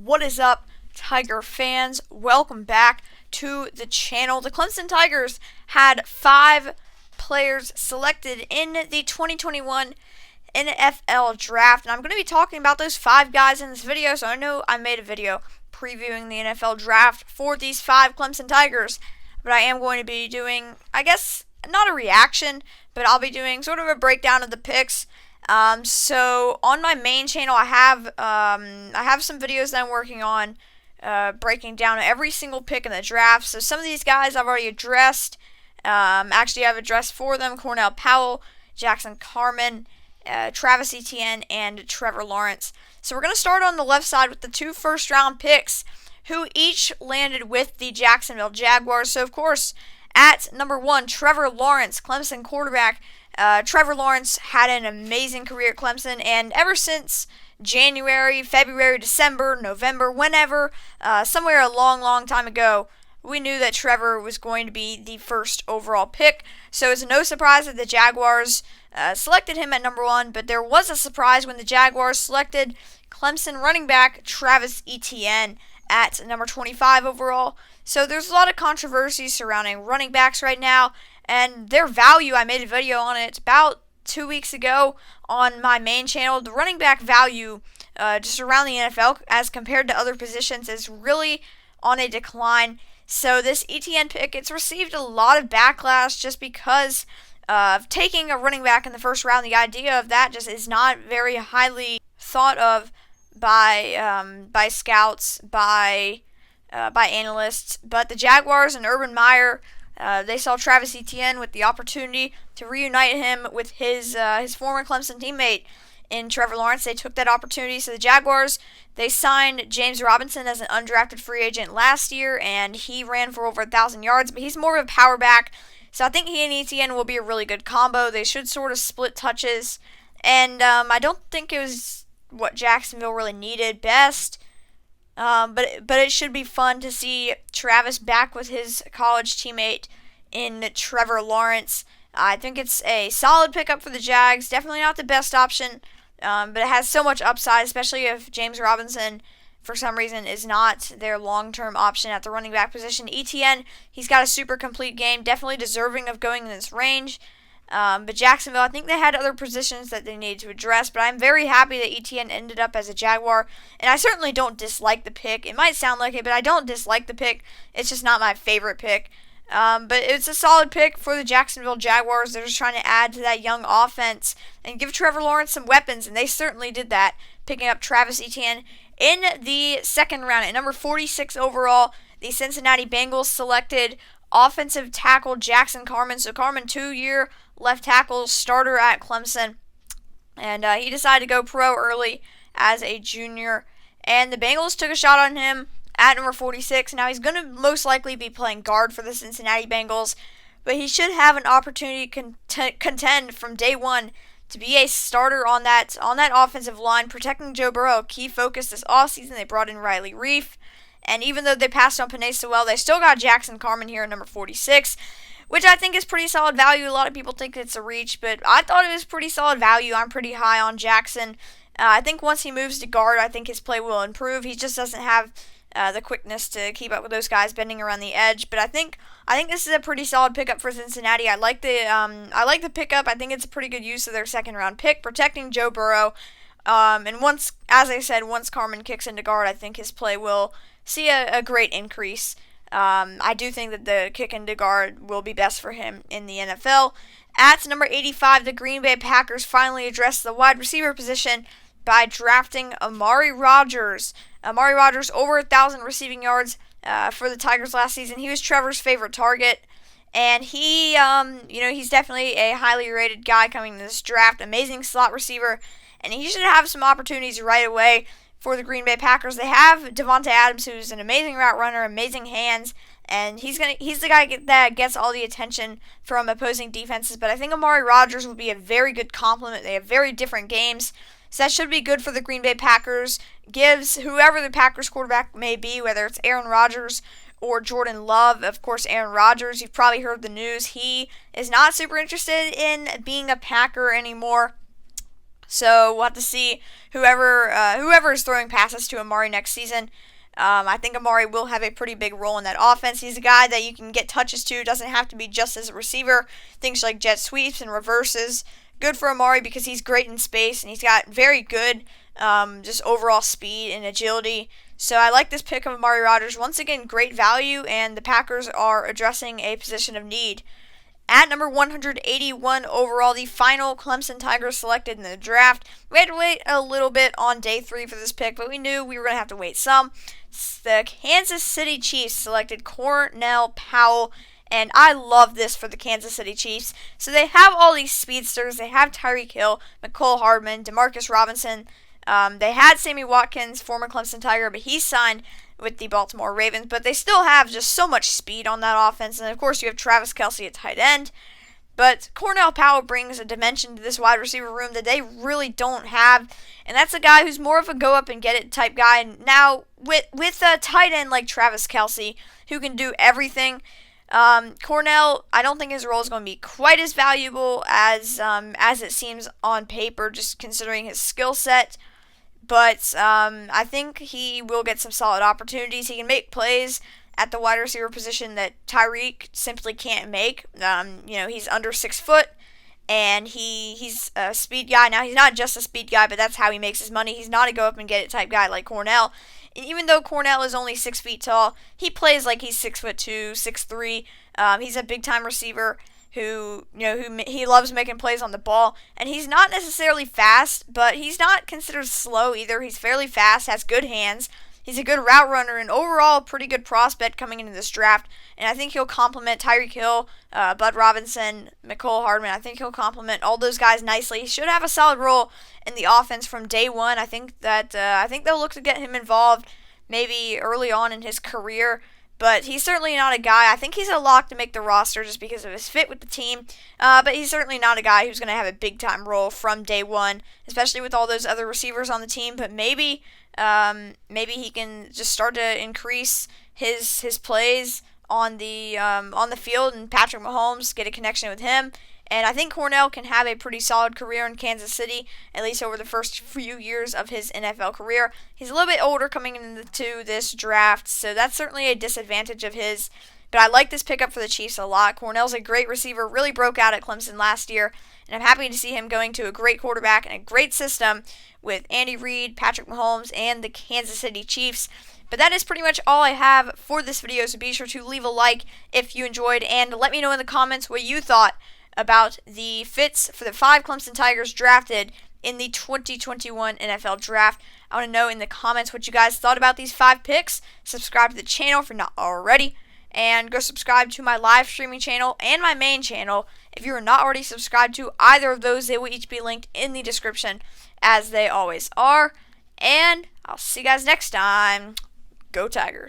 What is up, Tiger fans? Welcome back to the channel. The Clemson Tigers had 5 players selected in the 2021 NFL Draft, and I'm going to be talking about those 5 guys in this video. So I know I made a video previewing the NFL Draft for these 5 Clemson Tigers, but I am going to be doing, I guess, not a reaction, but I'll be doing sort of a breakdown of the picks. So on my main channel, I have some videos that I'm working on, breaking down every single pick in the draft. So some of these guys I've already addressed. Actually, I've addressed 4 of them: Cornell Powell, Jackson Carman, Travis Etienne, and Trevor Lawrence. So we're going to start on the left side with the 2 first-round picks, who each landed with the Jacksonville Jaguars. So, of course, at number 1, Trevor Lawrence, Clemson quarterback. Trevor Lawrence had an amazing career at Clemson, and ever since January, February, December, November, whenever, somewhere a long, long time ago, we knew that Trevor was going to be the first overall pick. So it's no surprise that the Jaguars selected him at number 1, but there was a surprise when the Jaguars selected Clemson running back Travis Etienne at number 25 overall. So there's a lot of controversy surrounding running backs right now, and their value, I made a video on it about 2 weeks ago on my main channel. The running back value just around the NFL as compared to other positions is really on a decline. So this ETN pick, it's received a lot of backlash just because of taking a running back in the first round. The idea of that just is not very highly thought of by scouts, by analysts. But the Jaguars and Urban Meyer, they saw Travis Etienne with the opportunity to reunite him with his former Clemson teammate in Trevor Lawrence. They took that opportunity. So the Jaguars, they signed James Robinson as an undrafted free agent last year, and he ran for over 1,000 yards, but he's more of a power back. So I think he and Etienne will be a really good combo. They should sort of split touches, and I don't think it was what Jacksonville really needed best. But it should be fun to see Travis back with his college teammate in Trevor Lawrence. I think it's a solid pickup for the Jags. Definitely not the best option, but it has so much upside, especially if James Robinson, for some reason, is not their long-term option at the running back position. Etienne, he's got a super complete game, definitely deserving of going in this range. But Jacksonville, I think they had other positions that they needed to address, but I'm very happy that Etienne ended up as a Jaguar, and I certainly don't dislike the pick. It might sound like it, but I don't dislike the pick. It's just not my favorite pick. But it's a solid pick for the Jacksonville Jaguars. They're just trying to add to that young offense and give Trevor Lawrence some weapons, and they certainly did that, picking up Travis Etienne in the second round. At number 46 overall, the Cincinnati Bengals selected offensive tackle Jackson Carman. So Carman, 2-year left tackle starter at Clemson, and he decided to go pro early as a junior, and the Bengals took a shot on him at number 46. Now he's going to most likely be playing guard for the Cincinnati Bengals, but he should have an opportunity to contend from day one to be a starter on that offensive line, protecting Joe Burrow. Key focus this offseason. They brought in Riley Reif, and even though they passed on Penei Sewell, they still got Jackson Carman here at number 46, which I think is pretty solid value. A lot of people think it's a reach, but I thought it was pretty solid value. I'm pretty high on Jackson. I think once he moves to guard, I think his play will improve. He just doesn't have the quickness to keep up with those guys bending around the edge. But I think this is a pretty solid pickup for Cincinnati. I like the pickup. I think it's a pretty good use of their second round pick, protecting Joe Burrow. And once Carman kicks into guard, I think his play will see a great increase. I do think that the kick into guard will be best for him in the NFL. At number 85, the Green Bay Packers finally addressed the wide receiver position by drafting Amari Rodgers. Amari Rodgers, over 1,000 receiving yards for the Tigers last season. He was Trevor's favorite target, and he's definitely a highly rated guy coming in this draft. Amazing slot receiver, and he should have some opportunities right away for the Green Bay Packers. They have Devontae Adams, who's an amazing route runner, amazing hands, and he's the guy that gets all the attention from opposing defenses. But I think Amari Rodgers will be a very good complement. They have very different games, so that should be good for the Green Bay Packers. Gives whoever the Packers quarterback may be, whether it's Aaron Rodgers or Jordan Love. Of course, Aaron Rodgers, you've probably heard the news. He is not super interested in being a Packer anymore. So we'll have to see whoever is throwing passes to Amari next season. I think Amari will have a pretty big role in that offense. He's a guy that you can get touches to. Doesn't have to be just as a receiver. Things like jet sweeps and reverses. Good for Amari because he's great in space and he's got very good just overall speed and agility. So I like this pick of Amari Rodgers. Once again, great value, and the Packers are addressing a position of need. At number 181 overall, the final Clemson Tigers selected in the draft. We had to wait a little bit on day 3 for this pick, but we knew we were going to have to wait some. The Kansas City Chiefs selected Cornell Powell, and I love this for the Kansas City Chiefs. So they have all these speedsters. They have Tyreek Hill, McCole Hardman, Demarcus Robinson. They had Sammy Watkins, former Clemson Tiger, but he signed with the Baltimore Ravens, but they still have just so much speed on that offense. And of course, you have Travis Kelce at tight end. But Cornell Powell brings a dimension to this wide receiver room that they really don't have. And that's a guy who's more of a go up and get it type guy. And now, with a tight end like Travis Kelce, who can do everything, Cornell, I don't think his role is going to be quite as valuable as it seems on paper, just considering his skill set. But I think he will get some solid opportunities. He can make plays at the wide receiver position that Tyreek simply can't make. He's under 6 foot, and he's a speed guy. Now, he's not just a speed guy, but that's how he makes his money. He's not a go-up-and-get-it type guy like Cornell. And even though Cornell is only 6 feet tall, he plays like he's 6'2", 6'3". He's a big-time receiver who he loves making plays on the ball, and he's not necessarily fast, but he's not considered slow either. He's fairly fast, has good hands. He's a good route runner, and overall a pretty good prospect coming into this draft. And I think he'll complement Tyreek Hill, Bud Robinson, McCole Hardman. I think he'll complement all those guys nicely. He should have a solid role in the offense from day one. I think they'll look to get him involved maybe early on in his career. But he's certainly not a guy. I think he's a lock to make the roster just because of his fit with the team. But he's certainly not a guy who's going to have a big-time role from day one, especially with all those other receivers on the team. But maybe he can just start to increase his plays on the field, and Patrick Mahomes get a connection with him. And I think Cornell can have a pretty solid career in Kansas City, at least over the first few years of his NFL career. He's a little bit older coming into this draft, so that's certainly a disadvantage of his. But I like this pickup for the Chiefs a lot. Cornell's a great receiver, really broke out at Clemson last year, and I'm happy to see him going to a great quarterback and a great system with Andy Reid, Patrick Mahomes, and the Kansas City Chiefs. But that is pretty much all I have for this video, so be sure to leave a like if you enjoyed, and let me know in the comments what you thought about the fits for the 5 Clemson Tigers drafted in the 2021 NFL Draft. I want to know in the comments what you guys thought about these 5 picks. Subscribe to the channel if you're not already, and go subscribe to my live streaming channel and my main channel. If you are not already subscribed to either of those, they will each be linked in the description, as they always are. And I'll see you guys next time. Go Tigers.